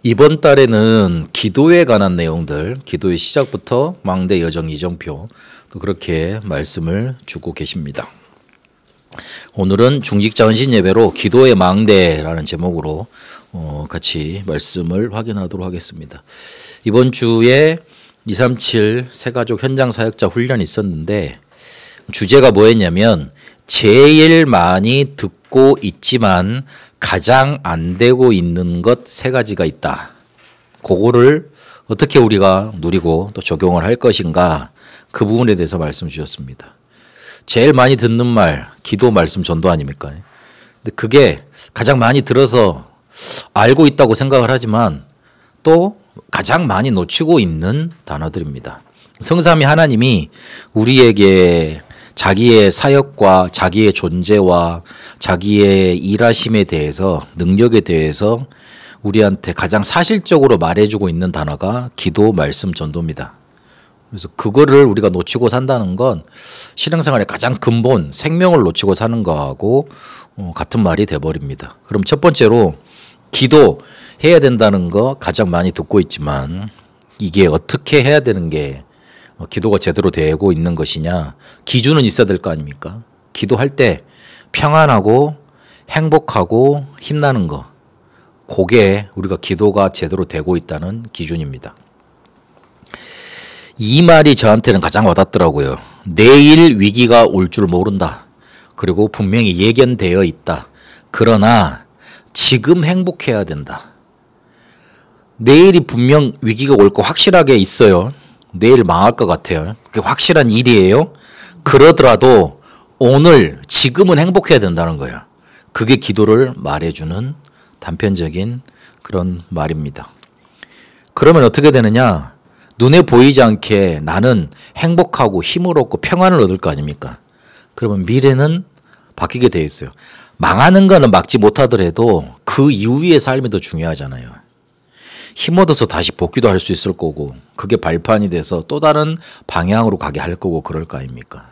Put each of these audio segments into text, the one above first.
이번 달에는 기도에 관한 내용들, 기도의 시작부터 망대 여정 이정표 또 그렇게 말씀을 주고 계십니다. 오늘은 중직자 헌신 예배로 기도의 망대라는 제목으로 같이 말씀을 확인하도록 하겠습니다. 이번 주에 237 새가족 현장 사역자 훈련이 있었는데 주제가 뭐였냐면 제일 많이 듣고 있지만 가장 안 되고 있는 것 세 가지가 있다. 그거를 어떻게 우리가 누리고 또 적용을 할 것인가 그 부분에 대해서 말씀 주셨습니다. 제일 많이 듣는 말, 기도, 말씀, 전도 아닙니까? 근데 그게 가장 많이 들어서 알고 있다고 생각을 하지만 또 가장 많이 놓치고 있는 단어들입니다. 성삼위 하나님이 우리에게 자기의 사역과 자기의 존재와 자기의 일하심에 대해서 능력에 대해서 우리한테 가장 사실적으로 말해주고 있는 단어가 기도, 말씀, 전도입니다. 그래서 그거를 우리가 놓치고 산다는 건 신앙생활의 가장 근본, 생명을 놓치고 사는 거하고 같은 말이 돼버립니다. 그럼 첫 번째로 기도 해야 된다는 거 가장 많이 듣고 있지만 이게 어떻게 해야 되는 게 기도가 제대로 되고 있는 것이냐 기준은 있어야 될 거 아닙니까? 기도할 때 평안하고 행복하고 힘나는 거 그게 우리가 기도가 제대로 되고 있다는 기준입니다. 이 말이 저한테는 가장 와닿더라고요. 내일 위기가 올 줄 모른다. 그리고 분명히 예견되어 있다. 그러나 지금 행복해야 된다. 내일이 분명 위기가 올 거 확실하게 있어요. 내일 망할 것 같아요. 그게 확실한 일이에요. 그러더라도 오늘 지금은 행복해야 된다는 거예요. 그게 기도를 말해주는 단편적인 그런 말입니다. 그러면 어떻게 되느냐? 눈에 보이지 않게 나는 행복하고 힘을 얻고 평안을 얻을 거 아닙니까? 그러면 미래는 바뀌게 돼 있어요. 망하는 거는 막지 못하더라도 그 이후의 삶이 더 중요하잖아요. 힘 얻어서 다시 복귀도 할 수 있을 거고 그게 발판이 돼서 또 다른 방향으로 가게 할 거고 그럴 거 아닙니까?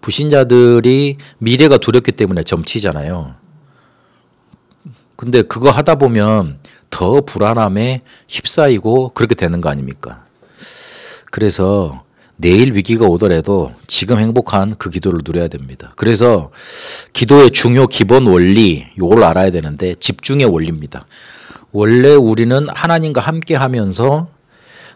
불신자들이 미래가 두렵기 때문에 점치잖아요. 근데 그거 하다 보면 더 불안함에 휩싸이고 그렇게 되는 거 아닙니까? 그래서 내일 위기가 오더라도 지금 행복한 그 기도를 누려야 됩니다. 그래서 기도의 중요 기본 원리 이걸 알아야 되는데 집중의 원리입니다. 원래 우리는 하나님과 함께 하면서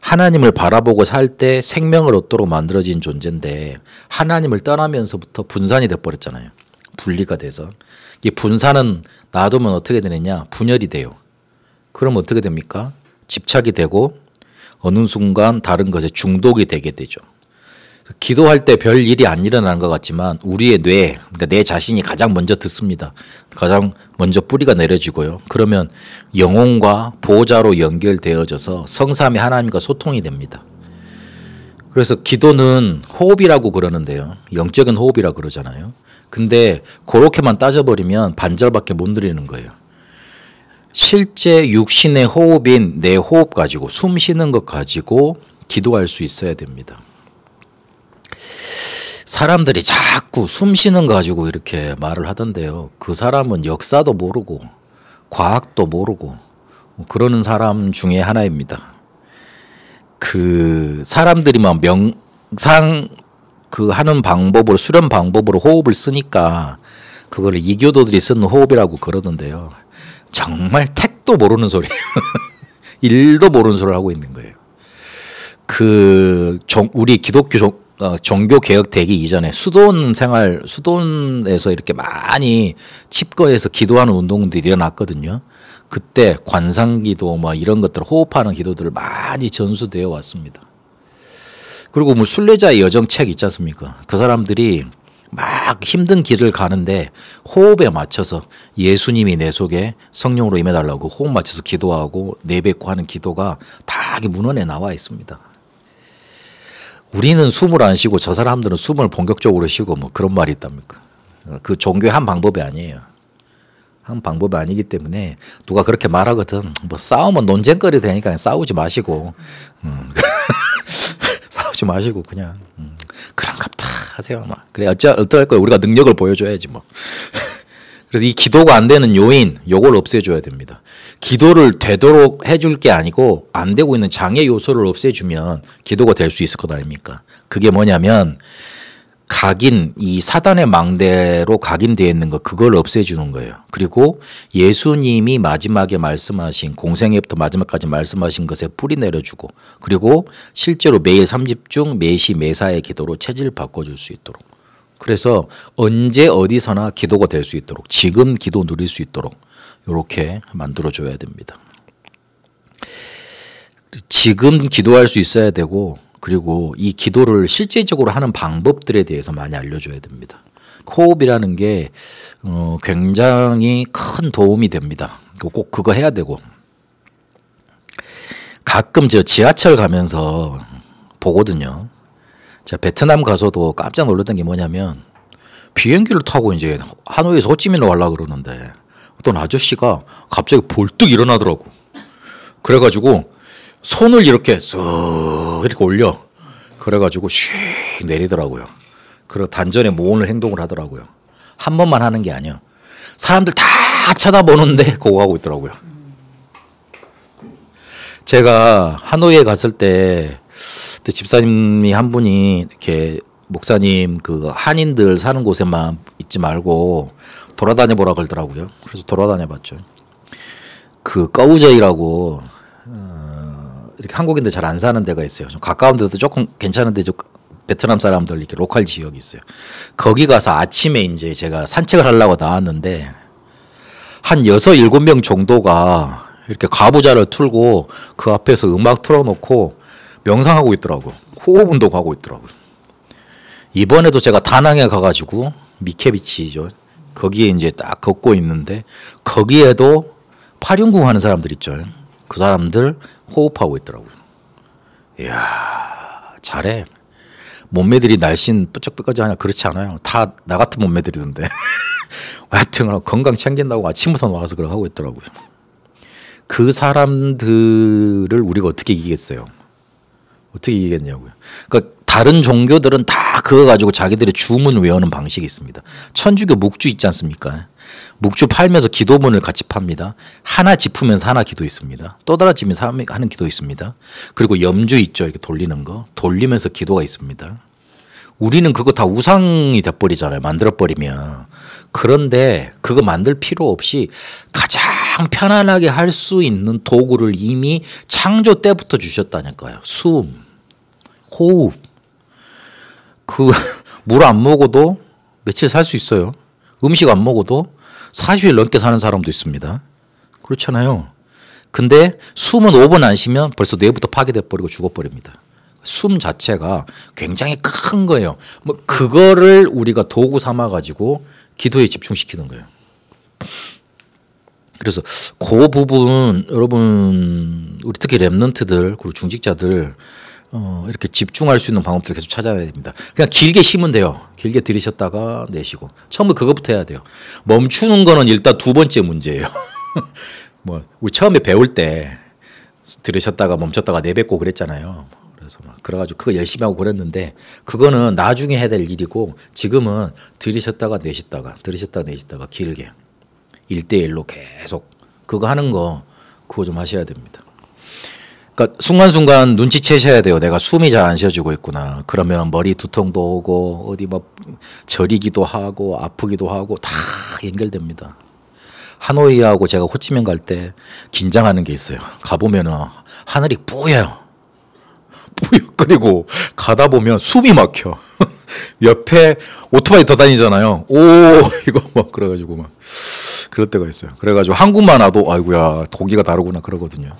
하나님을 바라보고 살 때 생명을 얻도록 만들어진 존재인데 하나님을 떠나면서부터 분산이 돼버렸잖아요. 분리가 돼서. 이 분산은 놔두면 어떻게 되느냐? 분열이 돼요. 그럼 어떻게 됩니까? 집착이 되고 어느 순간 다른 것에 중독이 되게 되죠. 기도할 때 별 일이 안 일어나는 것 같지만 우리의 뇌, 그러니까 내 자신이 가장 먼저 듣습니다. 가장 먼저 뿌리가 내려지고요. 그러면 영혼과 보호자로 연결되어져서 성삼위 하나님과 소통이 됩니다. 그래서 기도는 호흡이라고 그러는데요. 영적인 호흡이라고 그러잖아요. 근데 그렇게만 따져버리면 반절밖에 못 누리는 거예요. 실제 육신의 호흡인 내 호흡 가지고 숨 쉬는 것 가지고 기도할 수 있어야 됩니다. 사람들이 자꾸 숨 쉬는 거 가지고 이렇게 말을 하던데요. 그 사람은 역사도 모르고 과학도 모르고 그러는 사람 중에 하나입니다. 그 사람들이 막 명상 그 하는 방법으로 수련 방법으로 호흡을 쓰니까 그거를 이교도들이 쓰는 호흡이라고 그러던데요. 정말 택도 모르는 소리예요. 일도 모르는 소리를 하고 있는 거예요. 우리 기독교 종교 개혁되기 이전에 수돈에서 이렇게 많이 칩거해서 기도하는 운동들이 일어났거든요. 그때 관상기도 뭐 이런 것들 호흡하는 기도들을 많이 전수되어 왔습니다. 그리고 뭐 순례자의 여정 책 있지 않습니까? 그 사람들이 막 힘든 길을 가는데 호흡에 맞춰서 예수님이 내 속에 성령으로 임해달라고 호흡 맞춰서 기도하고 내뱉고 하는 기도가 다 문헌에 나와 있습니다. 우리는 숨을 안 쉬고 저 사람들은 숨을 본격적으로 쉬고 뭐 그런 말이 있답니까? 그 종교의 한 방법이 아니에요. 한 방법이 아니기 때문에 누가 그렇게 말하거든. 뭐 싸우면 논쟁거리 되니까 그냥 싸우지 마시고 싸우지 마시고 그냥 그런갑다 하세요. 막 그래 어떡할 거예요. 우리가 능력을 보여줘야지 뭐. 그래서 이 기도가 안 되는 요인 요걸 없애줘야 됩니다. 기도를 되도록 해줄 게 아니고 안 되고 있는 장애 요소를 없애주면 기도가 될 수 있을 것 아닙니까? 그게 뭐냐면 각인, 이 사단의 망대로 각인되어 있는 거 그걸 없애주는 거예요. 그리고 예수님이 마지막에 말씀하신 공생애부터 마지막까지 말씀하신 것에 뿌리 내려주고 그리고 실제로 매일 30중 매시 매사의 기도로 체질 바꿔줄 수 있도록 그래서 언제 어디서나 기도가 될 수 있도록 지금 기도 누릴 수 있도록 이렇게 만들어줘야 됩니다. 지금 기도할 수 있어야 되고 그리고 이 기도를 실제적으로 하는 방법들에 대해서 많이 알려줘야 됩니다. 호흡이라는 게 굉장히 큰 도움이 됩니다. 꼭 그거 해야 되고 가끔 저 지하철 가면서 보거든요. 제가 베트남 가서도 깜짝 놀랐던 게 뭐냐면 비행기를 타고 이제 하노이에서 호치민으로 가려고 그러는데 어떤 아저씨가 갑자기 벌떡 일어나더라고. 그래가지고 손을 이렇게 쓱 이렇게 올려. 그래가지고 슉 내리더라고요. 그리고 단전에 모으는 행동을 하더라고요. 한 번만 하는 게 아니야. 사람들 다 쳐다보는데 그거 하고 있더라고요. 제가 하노이에 갔을 때 집사님이 한 분이 이렇게 목사님 그 한인들 사는 곳에만 있지 말고 돌아다녀 보라 그러더라고요. 그래서 돌아다녀 봤죠. 그 꺼우저이라고 이렇게 한국인들 잘 안 사는 데가 있어요. 좀 가까운 데도 조금 괜찮은데 좀 베트남 사람들 이렇게 로컬 지역이 있어요. 거기 가서 아침에 이제 제가 산책을 하려고 나왔는데 한 6, 7명 정도가 이렇게 가부좌를 틀고 그 앞에서 음악 틀어놓고 명상하고 있더라고요. 호흡 운동하고 있더라고요. 이번에도 제가 다낭에 가가지고 미케비치죠. 거기에 이제 딱 걷고 있는데 거기에도 팔윤궁 하는 사람들 있죠. 그 사람들 호흡하고 있더라고요. 이야 잘해. 몸매들이 날씬 뾰족뾰족하냐 그렇지 않아요. 다 나 같은 몸매들이던데. 하여튼 건강 챙긴다고 아침부터 나와서 그걸 하고 있더라고요. 그 사람들을 우리가 어떻게 이기겠어요? 어떻게 이기겠냐고요. 그러니까 다른 종교들은 다 그거 가지고 자기들의 주문 외우는 방식이 있습니다. 천주교 묵주 있지 않습니까? 묵주 팔면서 기도문을 같이 팝니다. 하나 짚으면서 하나 기도 있습니다. 또 달아지면서 하는 기도 있습니다. 그리고 염주 있죠. 이렇게 돌리는 거. 돌리면서 기도가 있습니다. 우리는 그거 다 우상이 돼버리잖아요. 만들어버리면. 그런데 그거 만들 필요 없이 가장 편안하게 할 수 있는 도구를 이미 창조 때부터 주셨다니까요. 숨, 호흡. 그 물 안 먹어도 며칠 살 수 있어요. 음식 안 먹어도 40일 넘게 사는 사람도 있습니다. 그렇잖아요. 근데 숨은 5분 안 쉬면 벌써 뇌부터 파괴돼 버리고 죽어버립니다. 숨 자체가 굉장히 큰 거예요. 뭐 그거를 우리가 도구 삼아 가지고 기도에 집중시키는 거예요. 그래서 그 부분 여러분 우리 특히 랩런트들 그리고 중직자들 이렇게 집중할 수 있는 방법들을 계속 찾아야 됩니다. 그냥 길게 쉬면 돼요. 길게 들이셨다가 내쉬고. 처음에 그것부터 해야 돼요. 멈추는 거는 일단 두 번째 문제예요. 뭐 우리 처음에 배울 때 들이셨다가 멈췄다가 내뱉고 그랬잖아요. 그래서 막 그래가지고 그거 열심히 하고 그랬는데 그거는 나중에 해야 될 일이고 지금은 들이셨다가 내쉬다가 들이셨다가 내쉬다가 길게 1대1로 계속 그거 하는 거 그거 좀 하셔야 됩니다. 그러니까 순간순간 눈치채셔야 돼요. 내가 숨이 잘 안 쉬어지고 있구나. 그러면 머리 두통도 오고 어디 뭐 저리기도 하고 아프기도 하고 다 연결됩니다. 하노이하고 제가 호치민 갈 때 긴장하는 게 있어요. 가보면은 하늘이 뿌여요. 뿌여끓이고 가다 보면 숨이 막혀. 옆에 오토바이 더 다니잖아요. 오 이거 막 그래가지고 막 그럴 때가 있어요. 그래가지고 한국만 와도 아이고야 도기가 다르구나 그러거든요.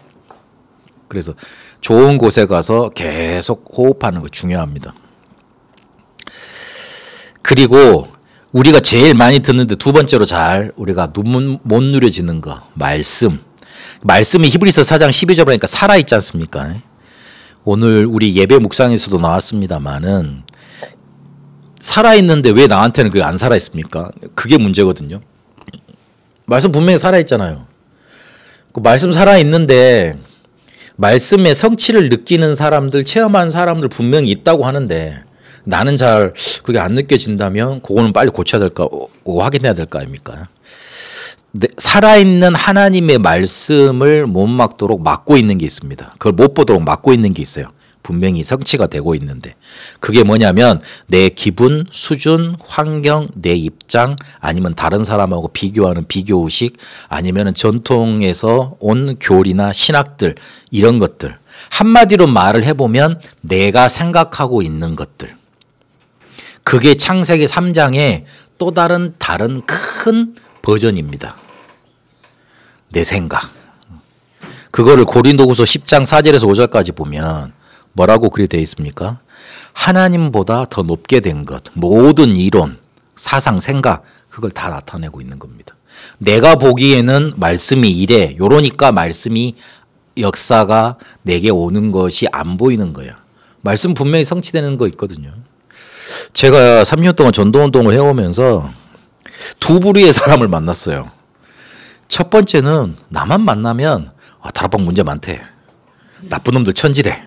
그래서 좋은 곳에 가서 계속 호흡하는 거 중요합니다. 그리고 우리가 제일 많이 듣는데 두 번째로 잘 우리가 못 누려지는 거 말씀. 말씀이 히브리서 4장 12절 보니까 살아있지 않습니까? 오늘 우리 예배 묵상에서도 나왔습니다만은 살아있는데 왜 나한테는 그게 안 살아있습니까? 그게 문제거든요. 말씀 분명히 살아있잖아요. 그 말씀 살아있는데 말씀의 성취를 느끼는 사람들, 체험한 사람들 분명히 있다고 하는데 나는 잘 그게 안 느껴진다면 그거는 빨리 고쳐야 될까, 확인해야 될 거 아닙니까? 살아있는 하나님의 말씀을 못 막도록 막고 있는 게 있습니다. 그걸 못 보도록 막고 있는 게 있어요. 분명히 성취가 되고 있는데 그게 뭐냐면 내 기분, 수준, 환경, 내 입장 아니면 다른 사람하고 비교하는 비교의식 아니면 전통에서 온 교리나 신학들 이런 것들 한마디로 말을 해보면 내가 생각하고 있는 것들 그게 창세기 3장의 또 다른 큰 버전입니다. 내 생각. 그거를 고린도후서 10장 4절에서 5절까지 보면 뭐라고 글이 되어 있습니까? 하나님보다 더 높게 된 것, 모든 이론, 사상, 생각 그걸 다 나타내고 있는 겁니다. 내가 보기에는 말씀이 이래, 요러니까 말씀이 역사가 내게 오는 것이 안 보이는 거예요. 말씀 분명히 성취되는 거 있거든요. 제가 3년 동안 전도운동을 해오면서 두 부류의 사람을 만났어요. 첫 번째는 나만 만나면 다락방 문제 많대. 나쁜 놈들 천지래.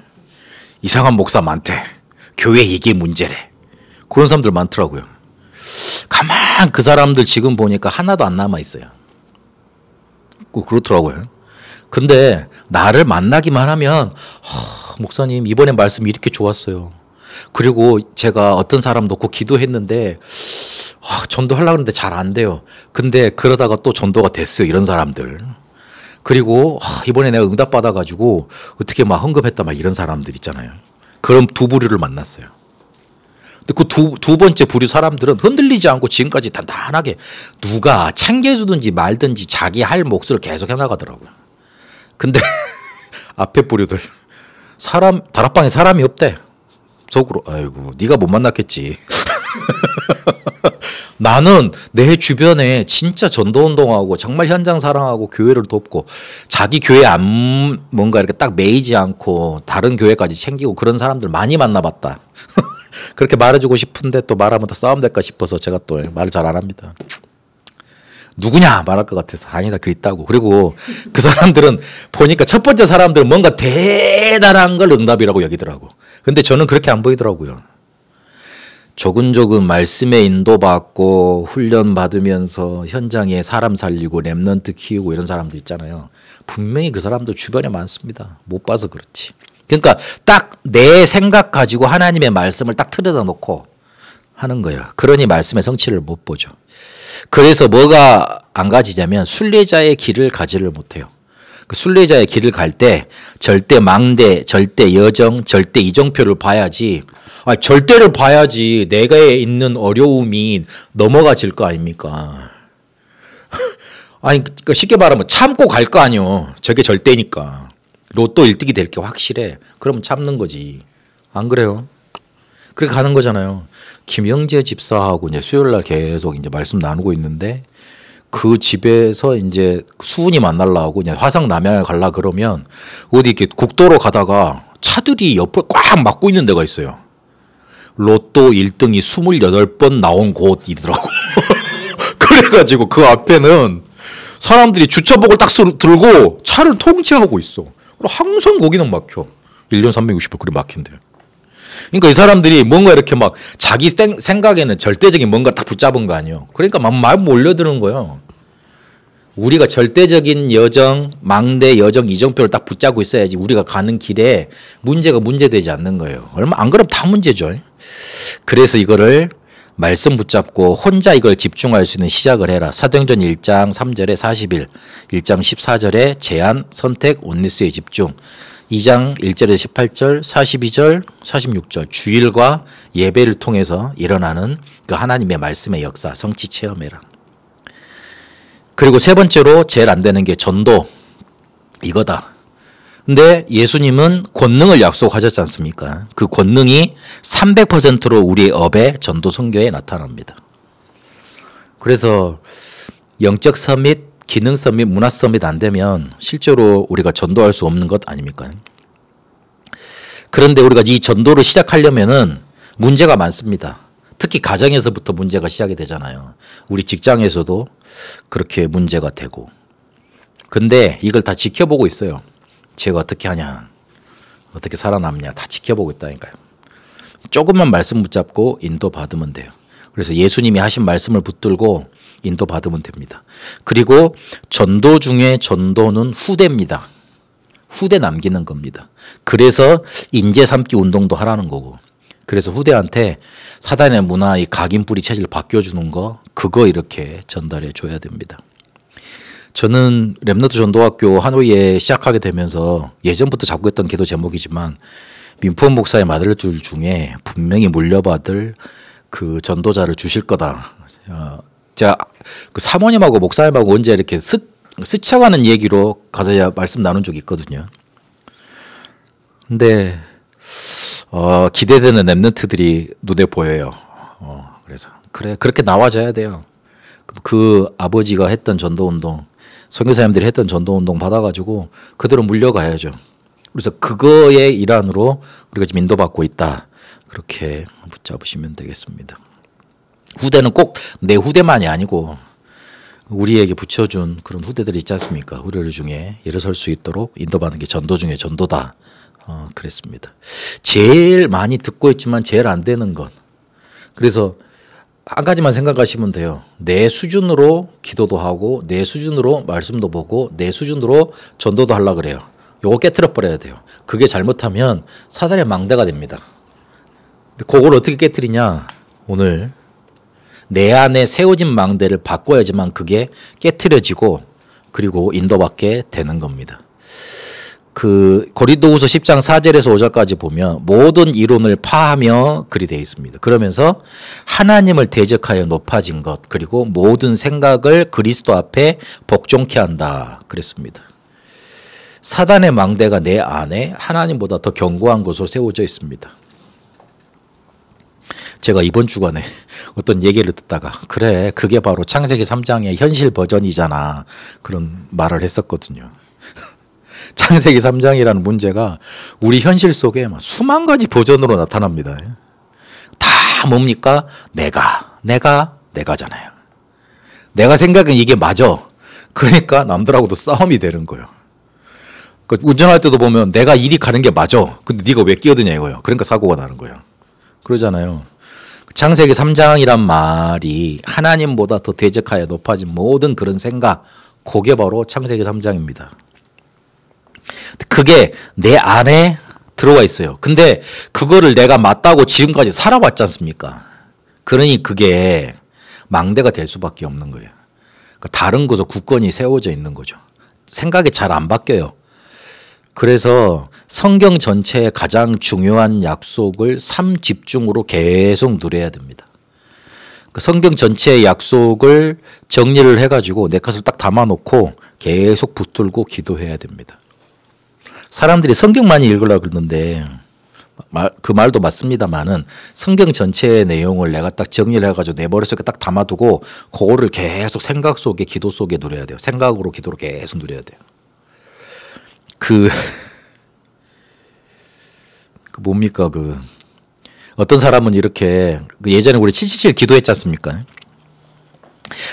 이상한 목사 많대. 교회 이게 문제래. 그런 사람들 많더라고요. 가만 그 사람들 지금 보니까 하나도 안 남아있어요. 그렇더라고요. 근데 나를 만나기만 하면 목사님 이번에 말씀 이렇게 좋았어요. 그리고 제가 어떤 사람 놓고 기도했는데 전도하려고 했는데 잘 안 돼요. 근데 그러다가 또 전도가 됐어요. 이런 사람들. 그리고 이번에 내가 응답받아가지고 어떻게 막 헌금했다 막 이런 사람들 있잖아요. 그럼 두 부류를 만났어요. 근데 그 두 번째 부류 사람들은 흔들리지 않고 지금까지 단단하게 누가 챙겨주든지 말든지 자기 할 몫을 계속 해나가더라고요. 근데 앞에 부류들 다락방에 사람이 없대. 속으로 아이고 네가 못 만났겠지. 나는 내 주변에 진짜 전도운동하고 정말 현장 사랑하고 교회를 돕고 자기 교회 안 뭔가 이렇게 딱 매이지 않고 다른 교회까지 챙기고 그런 사람들 많이 만나봤다. 그렇게 말해주고 싶은데 또 말하면 더 싸움 될까 싶어서 제가 또 말을 잘 안 합니다. 누구냐 말할 것 같아서 아니다 그 있다고. 그리고 그 사람들은 보니까 첫 번째 사람들은 뭔가 대단한 걸 응답이라고 여기더라고. 근데 저는 그렇게 안 보이더라고요. 조근조근 말씀에 인도받고 훈련받으면서 현장에 사람 살리고 랩런트 키우고 이런 사람들 있잖아요. 분명히 그 사람도 주변에 많습니다. 못 봐서 그렇지. 그러니까 딱 내 생각 가지고 하나님의 말씀을 딱 틀어다 놓고 하는 거예요. 그러니 말씀의 성취를 못 보죠. 그래서 뭐가 안 가지냐면 순례자의 길을 가지를 못해요. 그 순례자의 길을 갈 때 절대 망대, 절대 여정, 절대 이정표를 봐야지. 절대를 봐야지 내가 있는 어려움이 넘어가질 거 아닙니까? 아니 그러니까 쉽게 말하면 참고 갈 거 아니요. 저게 절대니까. 로또 1등이 될 게 확실해. 그러면 참는 거지. 안 그래요? 그렇게 가는 거잖아요. 김영재 집사하고 이제 수요일 날 계속 이제 말씀 나누고 있는데 그 집에서 이제 수훈이 만나려고 이제 화성 남양을 가려 그러면 어디 이렇게 국도로 가다가 차들이 옆을 꽉 막고 있는 데가 있어요. 로또 1등이 28번 나온 곳이더라고. 그래가지고 그 앞에는 사람들이 주차복을 딱 들고 차를 통제하고 있어. 항상 거기는 막혀. 1년 360일 그리 막힌대요. 그러니까 이 사람들이 뭔가 이렇게 막 자기 생각에는 절대적인 뭔가 딱 붙잡은 거 아니에요. 그러니까 막 몰려드는 거예요. 우리가 절대적인 여정, 망대, 여정, 이정표를 딱 붙잡고 있어야지 우리가 가는 길에 문제가 문제되지 않는 거예요. 안 그러면 다 문제죠. 그래서 이거를 말씀 붙잡고 혼자 이걸 집중할 수 있는 시작을 해라. 사도행전 1장 3절에 40일, 1장 14절에 제안, 선택, 온리스에 집중, 2장 1절에 18절, 42절, 46절 주일과 예배를 통해서 일어나는 그 하나님의 말씀의 역사, 성취 체험해라. 그리고 세 번째로 제일 안 되는 게 전도 이거다. 근데 예수님은 권능을 약속하셨지 않습니까? 그 권능이 300%로 우리의 업에 전도 선교에 나타납니다. 그래서 영적 서밋, 기능 서밋, 문화 서밋 안 되면 실제로 우리가 전도할 수 없는 것 아닙니까? 그런데 우리가 이 전도를 시작하려면은 문제가 많습니다. 특히 가정에서부터 문제가 시작이 되잖아요. 우리 직장에서도 그렇게 문제가 되고. 근데 이걸 다 지켜보고 있어요. 제가 어떻게 하냐, 어떻게 살아남냐 다 지켜보고 있다니까요. 조금만 말씀 붙잡고 인도받으면 돼요. 그래서 예수님이 하신 말씀을 붙들고 인도받으면 됩니다. 그리고 전도 중에 전도는 후대입니다. 후대 남기는 겁니다. 그래서 인재 삼기 운동도 하라는 거고, 그래서 후대한테 사단의 문화, 이 각인뿌리 체질 바뀌어주는 거, 그거 이렇게 전달해 줘야 됩니다. 저는 렘넌트 전도학교 하노이에 시작하게 되면서 예전부터 잡고 있던 기도 제목이지만 민포 목사의 맏아들 중에 분명히 물려받을 그 전도자를 주실 거다. 제가 그 사모님하고 목사님하고 언제 이렇게 스쳐가는 얘기로 가서 말씀 나눈 적이 있거든요. 근데 기대되는 렘넌트들이 눈에 보여요. 그래서 그래, 그렇게 나와줘야 돼요. 그 아버지가 했던 전도운동, 선교사님들이 했던 전도운동 받아가지고 그대로 물려가야죠. 그래서 그거의 일환으로 우리가 지금 인도받고 있다. 그렇게 붙잡으시면 되겠습니다. 후대는 꼭 내 후대만이 아니고 우리에게 붙여준 그런 후대들이 있지 않습니까? 우리들 중에 일어설 수 있도록 인도받는 게 전도 중에 전도다. 그랬습니다. 제일 많이 듣고 있지만 제일 안 되는 것. 그래서 한 가지만 생각하시면 돼요. 내 수준으로 기도도 하고 내 수준으로 말씀도 보고 내 수준으로 전도도 하려고 그래요. 요거 깨트려 버려야 돼요. 그게 잘못하면 사단의 망대가 됩니다. 그걸 어떻게 깨트리냐? 오늘 내 안에 세워진 망대를 바꿔야지만 그게 깨트려지고 그리고 인도받게 되는 겁니다. 그 고린도후서 10장 4절에서 5절까지 보면 모든 이론을 파하며 글이 되어 있습니다. 그러면서 하나님을 대적하여 높아진 것, 그리고 모든 생각을 그리스도 앞에 복종케 한다 그랬습니다. 사단의 망대가 내 안에 하나님보다 더 견고한 것으로 세워져 있습니다. 제가 이번 주간에 어떤 얘기를 듣다가 그래, 그게 바로 창세기 3장의 현실 버전이잖아, 그런 말을 했었거든요. 창세기 3장이라는 문제가 우리 현실 속에 수만 가지 버전으로 나타납니다. 다 뭡니까? 내가잖아요. 내가 생각은 이게 맞아. 그러니까 남들하고도 싸움이 되는 거예요. 운전할 때도 보면 내가 이리 가는 게 맞아. 근데 네가 왜 끼어드냐 이거예요. 그러니까 사고가 나는 거예요. 그러잖아요. 창세기 3장이란 말이 하나님보다 더 대적하여 높아진 모든 그런 생각, 그게 바로 창세기 3장입니다. 그게 내 안에 들어와 있어요. 근데 그거를 내가 맞다고 지금까지 살아왔지 않습니까? 그러니 그게 망대가 될 수밖에 없는 거예요. 그러니까 다른 곳에 굳건히 세워져 있는 거죠. 생각이 잘 안 바뀌어요. 그래서 성경 전체의 가장 중요한 약속을 3집중으로 계속 누려야 됩니다. 그 성경 전체의 약속을 정리를 해가지고 내 것을 딱 담아놓고 계속 붙들고 기도해야 됩니다. 사람들이 성경 많이 읽으려고 그러는데 그 말도 맞습니다만은 성경 전체의 내용을 내가 딱 정리를 해가지고 내 머릿속에 딱 담아두고 그거를 계속 생각 속에, 기도 속에 누려야 돼요. 생각으로, 기도로 계속 누려야 돼요. 뭡니까 어떤 사람은 이렇게 예전에 우리 777 기도했지 않습니까?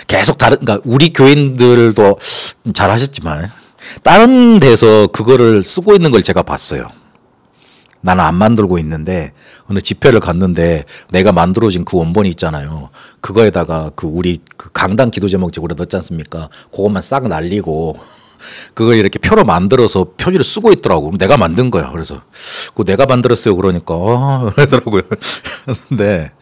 계속 그러니까 우리 교인들도 잘 하셨지만 다른 데서 그거를 쓰고 있는 걸 제가 봤어요. 나는 안 만들고 있는데 어느 집회를 갔는데 내가 만들어진 그 원본이 있잖아요. 그거에다가 우리 강단 기도 제목 제고를 넣었지 않습니까? 그것만 싹 날리고 그걸 이렇게 표로 만들어서 표지를 쓰고 있더라고. 내가 만든 거야. 그래서 그거 내가 만들었어요. 그러니까 그러더라고요. 근데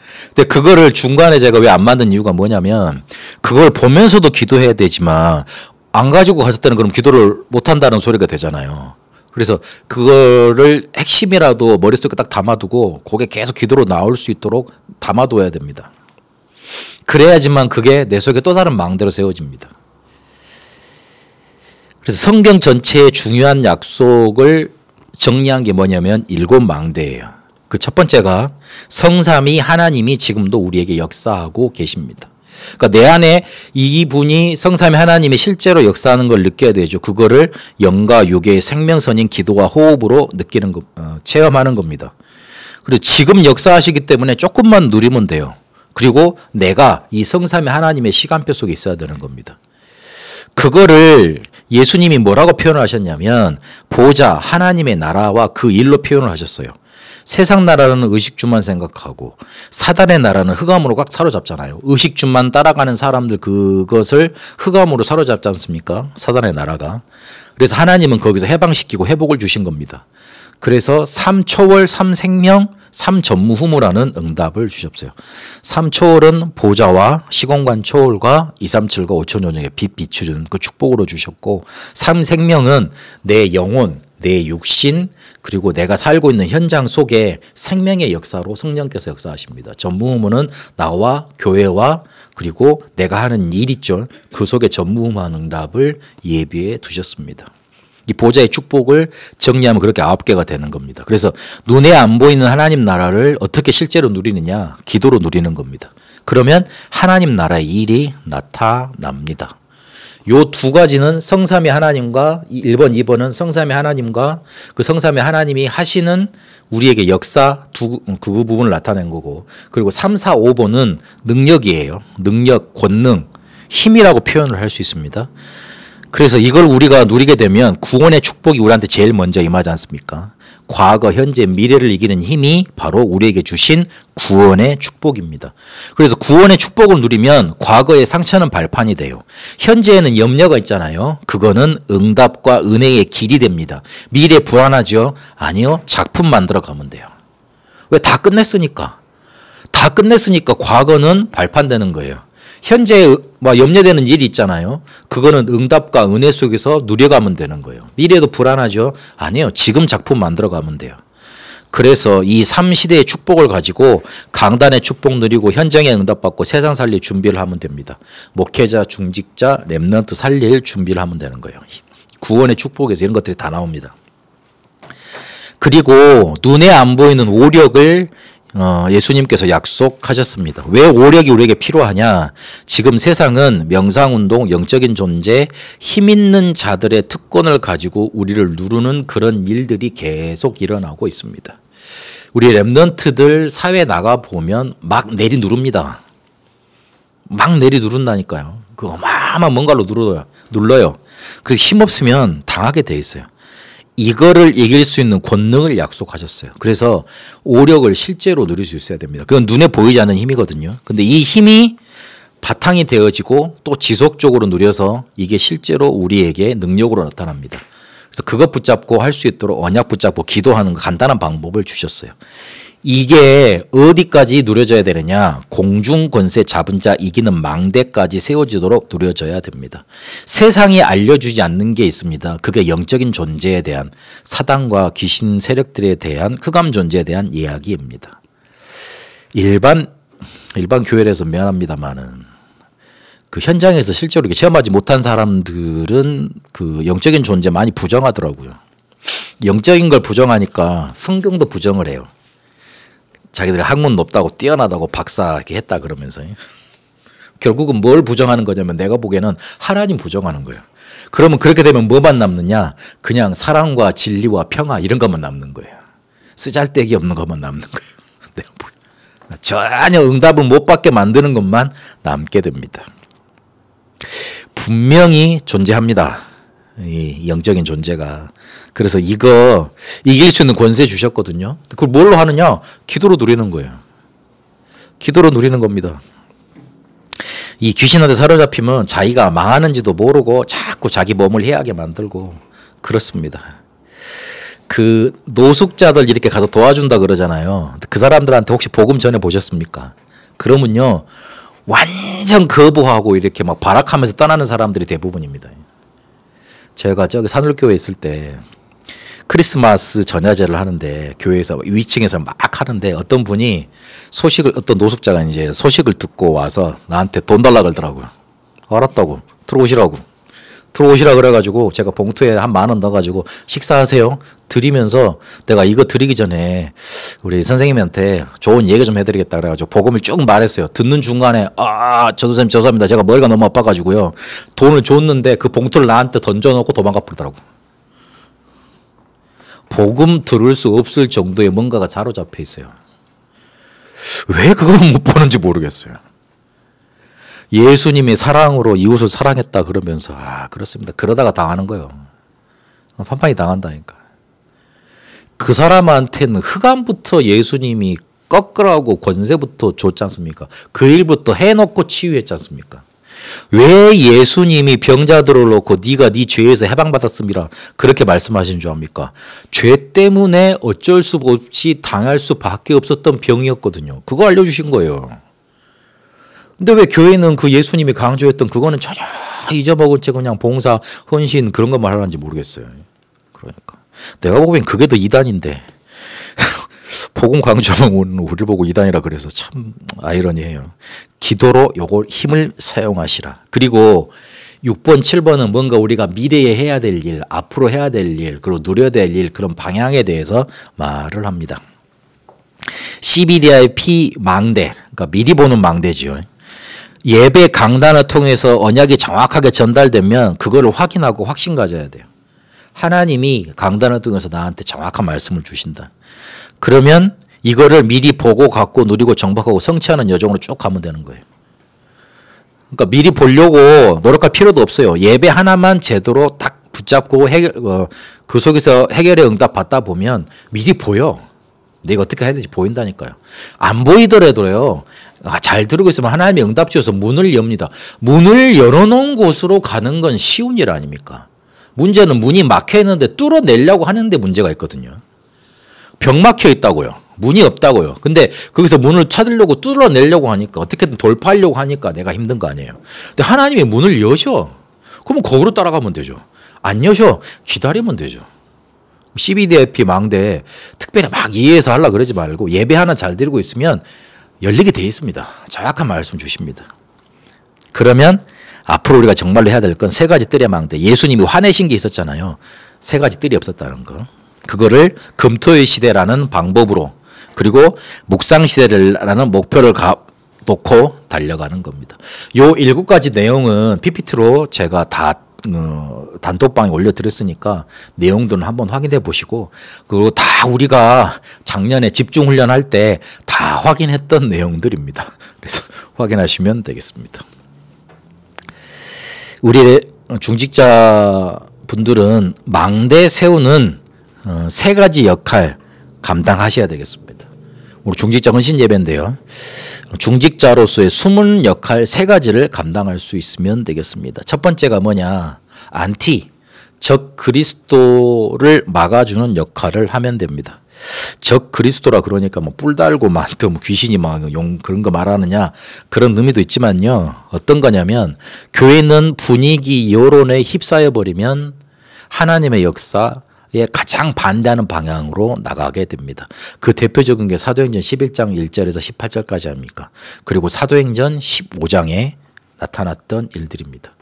그거를 중간에 제가 왜 안 만든 이유가 뭐냐면 그걸 보면서도 기도해야 되지만 안 가지고 갔을 때는 그럼 기도를 못 한다는 소리가 되잖아요. 그래서 그거를 핵심이라도 머릿속에 딱 담아두고 그게 계속 기도로 나올 수 있도록 담아둬야 됩니다. 그래야지만 그게 내 속에 또 다른 망대로 세워집니다. 그래서 성경 전체의 중요한 약속을 정리한 게 뭐냐면 7망대예요. 그 첫 번째가 성삼위 하나님이 지금도 우리에게 역사하고 계십니다. 그러니까 내 안에 이분이 성삼위 하나님이 실제로 역사하는 걸 느껴야 되죠. 그거를 영과 육의 생명선인 기도와 호흡으로 느끼는 거, 체험하는 겁니다. 그리고 지금 역사하시기 때문에 조금만 누리면 돼요. 그리고 내가 이 성삼위 하나님의 시간표 속에 있어야 되는 겁니다. 그거를 예수님이 뭐라고 표현을 하셨냐면 보좌 하나님의 나라와 그 일로 표현을 하셨어요. 세상 나라는 의식주만 생각하고 사단의 나라는 흑암으로 꽉 사로잡잖아요. 의식주만 따라가는 사람들 그것을 흑암으로 사로잡지 않습니까? 사단의 나라가. 그래서 하나님은 거기서 해방시키고 회복을 주신 겁니다. 그래서 3초월 3생명 3전무후무라는 응답을 주셨어요. 3초월은 보좌와 시공간 초월과 237과 5천조정의 빛 비추는 그 축복으로 주셨고 3생명은 내 영혼, 내 육신 그리고 내가 살고 있는 현장 속에 생명의 역사로 성령께서 역사하십니다. 전무후무는 나와 교회와 그리고 내가 하는 일 있죠. 그 속에 전무후무한 응답을 예비해 두셨습니다. 이 보좌의 축복을 정리하면 그렇게 9개가 되는 겁니다. 그래서 눈에 안 보이는 하나님 나라를 어떻게 실제로 누리느냐? 기도로 누리는 겁니다. 그러면 하나님 나라의 일이 나타납니다. 요 두 가지는 성삼위 하나님과 1번, 2번은 성삼위 하나님과 그 성삼위 하나님이 하시는 우리에게 역사 그 부분을 나타낸 거고 그리고 3, 4, 5번은 능력이에요. 능력, 권능, 힘이라고 표현을 할 수 있습니다. 그래서 이걸 우리가 누리게 되면 구원의 축복이 우리한테 제일 먼저 임하지 않습니까? 과거, 현재, 미래를 이기는 힘이 바로 우리에게 주신 구원의 축복입니다. 그래서 구원의 축복을 누리면 과거의 상처는 발판이 돼요. 현재에는 염려가 있잖아요. 그거는 응답과 은혜의 길이 됩니다. 미래 불안하죠? 아니요. 작품 만들어 가면 돼요. 왜? 다 끝냈으니까. 다 끝냈으니까 과거는 발판되는 거예요. 현재 염려되는 일이 있잖아요. 그거는 응답과 은혜 속에서 누려가면 되는 거예요. 미래도 불안하죠? 아니요. 지금 작품 만들어가면 돼요. 그래서 이 3시대의 축복을 가지고 강단의 축복 누리고 현장에 응답받고 세상 살릴 준비를 하면 됩니다. 목회자, 중직자, 렘넌트 살릴 준비를 하면 되는 거예요. 구원의 축복에서 이런 것들이 다 나옵니다. 그리고 눈에 안 보이는 오력을 예수님께서 약속하셨습니다. 왜 오력이 우리에게 필요하냐? 지금 세상은 명상운동, 영적인 존재, 힘 있는 자들의 특권을 가지고 우리를 누르는 그런 일들이 계속 일어나고 있습니다. 우리 렘넌트들 사회 나가보면 막 내리누릅니다. 막 내리누른다니까요. 그 어마어마한 뭔가로 눌러요. 그래서 힘없으면 당하게 돼 있어요. 이거를 이길 수 있는 권능을 약속하셨어요. 그래서 오력을 실제로 누릴 수 있어야 됩니다. 그건 눈에 보이지 않는 힘이거든요. 근데 이 힘이 바탕이 되어지고 또 지속적으로 누려서 이게 실제로 우리에게 능력으로 나타납니다. 그래서 그것 붙잡고 할 수 있도록 언약 붙잡고 기도하는 간단한 방법을 주셨어요. 이게 어디까지 누려져야 되느냐? 공중 권세 잡은 자 이기는 망대까지 세워지도록 누려져야 됩니다. 세상이 알려주지 않는 게 있습니다. 그게 영적인 존재에 대한 사단과 귀신 세력들에 대한 흑암 존재에 대한 이야기입니다. 일반 교회에서 미안합니다만은 그 현장에서 실제로 이렇게 체험하지 못한 사람들은 그 영적인 존재 많이 부정하더라고요. 영적인 걸 부정하니까 성경도 부정을 해요. 자기들이 학문 높다고 뛰어나다고 박사 이렇게 했다 그러면서 결국은 뭘 부정하는 거냐면 내가 보기에는 하나님 부정하는 거예요. 그러면 그렇게 되면 뭐만 남느냐? 그냥 사랑과 진리와 평화 이런 것만 남는 거예요. 쓰잘데기 없는 것만 남는 거예요. 내가 보기에는. 전혀 응답을 못 받게 만드는 것만 남게 됩니다. 분명히 존재합니다. 이 영적인 존재가. 그래서 이거 이길 수 있는 권세 주셨거든요. 그걸 뭘로 하느냐? 기도로 누리는 거예요. 기도로 누리는 겁니다. 이 귀신한테 사로잡히면 자기가 망하는지도 모르고 자꾸 자기 몸을 해하게 만들고 그렇습니다. 그 노숙자들 이렇게 가서 도와준다 그러잖아요. 그 사람들한테 혹시 복음 전해 보셨습니까? 그러면요 완전 거부하고 이렇게 막 발악하면서 떠나는 사람들이 대부분입니다. 제가 저기 산울교회에 있을 때 크리스마스 전야제를 하는데 교회에서 위층에서 막 하는데 어떤 분이 어떤 노숙자가 이제 소식을 듣고 와서 나한테 돈 달라 그러더라고요. 알았다고. 들어오시라 그래가지고 제가 봉투에 한 10,000원 넣어가지고 식사하세요 드리면서 내가 이거 드리기 전에 우리 선생님한테 좋은 얘기 좀 해드리겠다 그래가지고 복음을 쭉 말했어요. 듣는 중간에 전도사님 죄송합니다. 제가 머리가 너무 아파가지고요. 돈을 줬는데 그 봉투를 나한테 던져놓고 도망가 버리더라고. 복음 들을 수 없을 정도의 뭔가가 사로잡혀 있어요. 왜 그걸 못 보는지 모르겠어요. 예수님이 사랑으로 이웃을 사랑했다 그러면서 그렇습니다. 그러다가 당하는 거예요. 판판이 당한다니까. 그 사람한테는 흑암부터 예수님이 꺾으라고 권세부터 줬지 않습니까? 그 일부터 해놓고 치유했지 않습니까? 왜 예수님이 병자들을 놓고 네가 네 죄에서 해방받았습니다 그렇게 말씀하신 줄 압니까? 죄 때문에 어쩔 수 없이 당할 수밖에 없었던 병이었거든요. 그거 알려주신 거예요. 근데 왜 교회는 그 예수님이 강조했던 그거는 전혀 잊어먹은 채 그냥 봉사, 헌신 그런 것만 하는지 모르겠어요. 그러니까 내가 보기엔 그게 더 이단인데 복음 강조하면 우리를 보고 이단이라 그래서 참 아이러니해요. 기도로 요걸 힘을 사용하시라. 그리고 6번, 7번은 뭔가 우리가 미래에 해야 될 일, 앞으로 해야 될 일, 그리고 누려야 될 일, 그런 방향에 대해서 말을 합니다. CBDIP 망대, 그러니까 미리 보는 망대죠. 예배 강단을 통해서 언약이 정확하게 전달되면 그거를 확인하고 확신 가져야 돼요. 하나님이 강단을 통해서 나한테 정확한 말씀을 주신다. 그러면 이거를 미리 보고 갖고 누리고 정박하고 성취하는 여정으로 쭉 가면 되는 거예요. 그러니까 미리 보려고 노력할 필요도 없어요. 예배 하나만 제대로 딱 붙잡고 그 속에서 해결의 응답 받다 보면 미리 보여. 내가 어떻게 해야 되는지 보인다니까요. 안 보이더라도요. 잘 들고 있으면 하나님이 응답 주셔서 문을 엽니다. 문을 열어놓은 곳으로 가는 건 쉬운 일 아닙니까? 문제는 문이 막혀 있는데 뚫어내려고 하는데 문제가 있거든요. 벽 막혀 있다고요. 문이 없다고요. 근데 거기서 문을 찾으려고 뚫어내려고 하니까 어떻게든 돌파하려고 하니까 내가 힘든 거 아니에요. 근데 하나님이 문을 여셔. 그러면 거기로 따라가면 되죠. 안 여셔. 기다리면 되죠. CBDIP 망대 특별히 막 이해해서 하려고 그러지 말고 예배 하나 잘 드리고 있으면 열리게 돼 있습니다. 정확한 말씀 주십니다. 그러면 앞으로 우리가 정말로 해야 될 건 세 가지 뜰의 망대. 예수님이 화내신 게 있었잖아요. 세 가지 뜰이 없었다는 거. 그거를 금토의 시대라는 방법으로 그리고 묵상 시대라는 목표를 놓고 달려가는 겁니다. 요 7가지 내용은 PPT로 제가 다 단톡방에 올려드렸으니까 내용들은 한번 확인해 보시고 그리고 다 우리가 작년에 집중훈련할 때 다 확인했던 내용들입니다. 그래서 확인하시면 되겠습니다. 우리 중직자 분들은 망대 세우는 세 가지 역할 감당하셔야 되겠습니다. 우리 중직자 헌신 예배인데요. 중직자로서의 숨은 역할 세 가지를 감당할 수 있으면 되겠습니다. 첫 번째가 뭐냐? 적 그리스도를 막아주는 역할을 하면 됩니다. 적 그리스도라 그러니까 뭐 뿔 달고 뭐 귀신이 막 용 그런 거 말하느냐 그런 의미도 있지만요. 어떤 거냐면 교회는 분위기 여론에 휩싸여 버리면 하나님의 역사에 가장 반대하는 방향으로 나가게 됩니다. 그 대표적인 게 사도행전 11장 1절에서 18절까지 아닙니까? 그리고 사도행전 15장에 나타났던 일들입니다.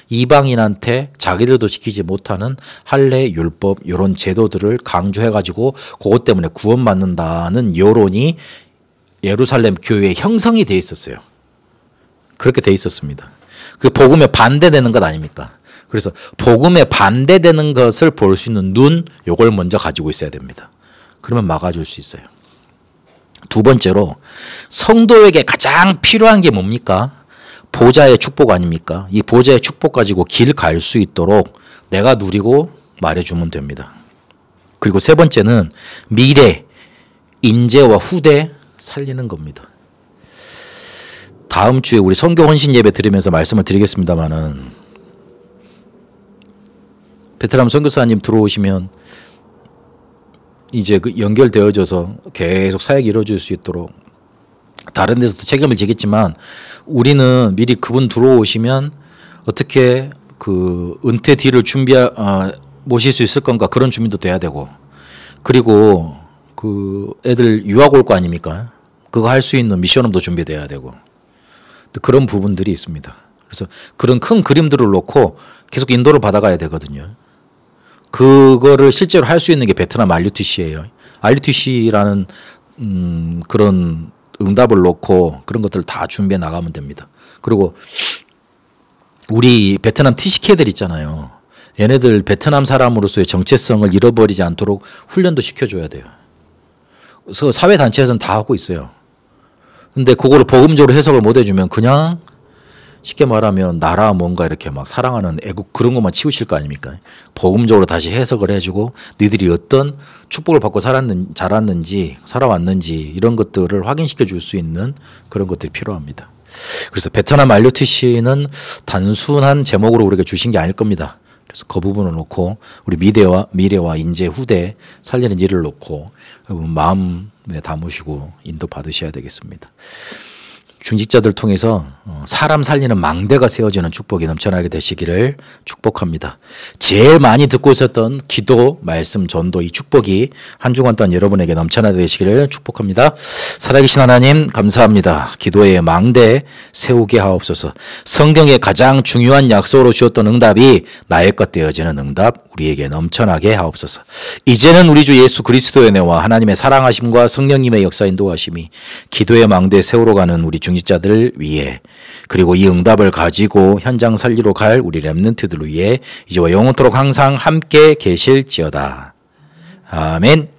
이방인한테 자기들도 지키지 못하는 할례 율법 이런 제도들을 강조해가지고 그것 때문에 구원받는다는 여론이 예루살렘 교회에 형성이 돼 있었어요. 그렇게 돼 있었습니다. 그 복음에 반대되는 것 아닙니까? 그래서 복음에 반대되는 것을 볼 수 있는 눈 요걸 먼저 가지고 있어야 됩니다. 그러면 막아줄 수 있어요. 두 번째로 성도에게 가장 필요한 게 뭡니까? 보좌의 축복 아닙니까? 이 보좌의 축복 가지고 길 갈 수 있도록 내가 누리고 말해주면 됩니다. 그리고 세 번째는 미래, 인재와 후대 살리는 겁니다. 다음 주에 우리 선교 헌신 예배 드리면서 말씀을 드리겠습니다만은 베트남 선교사님 들어오시면 이제 그 연결되어져서 계속 사역이 이루어질 수 있도록 다른 데서도 책임을 지겠지만 우리는 미리 그분 들어오시면 어떻게 그 은퇴 뒤를 모실 수 있을 건가 그런 준비도 돼야 되고 그리고 그 애들 유학 올 거 아닙니까? 그거 할 수 있는 미션홈도 준비돼야 되고 그런 부분들이 있습니다. 그래서 그런 큰 그림들을 놓고 계속 인도를 받아가야 되거든요. 그거를 실제로 할 수 있는 게 베트남 RUTC예요. RUTC라는 그런 응답을 놓고 그런 것들을 다 준비해 나가면 됩니다. 그리고 우리 베트남 TCK들 있잖아요. 얘네들 베트남 사람으로서의 정체성을 잃어버리지 않도록 훈련도 시켜줘야 돼요. 그래서 사회단체에서는 다 하고 있어요. 근데 그거를 복음적으로 해석을 못 해주면 그냥 쉽게 말하면 나라 뭔가 이렇게 막 사랑하는 애국 그런 것만 치우실 거 아닙니까? 복음적으로 다시 해석을 해주고 너희들이 어떤 축복을 받고 자랐는지 살아왔는지 이런 것들을 확인시켜 줄 수 있는 그런 것들이 필요합니다. 그래서 베트남 RUTC는 단순한 제목으로 우리에게 주신 게 아닐 겁니다. 그래서 그 부분을 놓고 우리 미래와 인재 후대 살리는 일을 놓고 여러분 마음에 담으시고 인도 받으셔야 되겠습니다. 중직자들 통해서 사람 살리는 망대가 세워지는 축복이 넘쳐나게 되시기를 축복합니다. 제일 많이 듣고 있었던 기도, 말씀, 전도 이 축복이 한 주간 동안 여러분에게 넘쳐나게 되시기를 축복합니다. 살아계신 하나님 감사합니다. 기도의 망대 세우게 하옵소서. 성경의 가장 중요한 약속으로 주었던 응답이 나의 것 되어지는 응답 우리에게 넘쳐나게 하옵소서. 이제는 우리 주 예수 그리스도의 은혜와 하나님의 사랑하심과 성령님의 역사 인도하심이 기도의 망대 세우러 가는 우리 중직자들 위해 그리고 이 응답을 가지고 현장 살리러 갈 우리 렘넌트들 위해 이제와 영원토록 항상 함께 계실지어다. 아멘.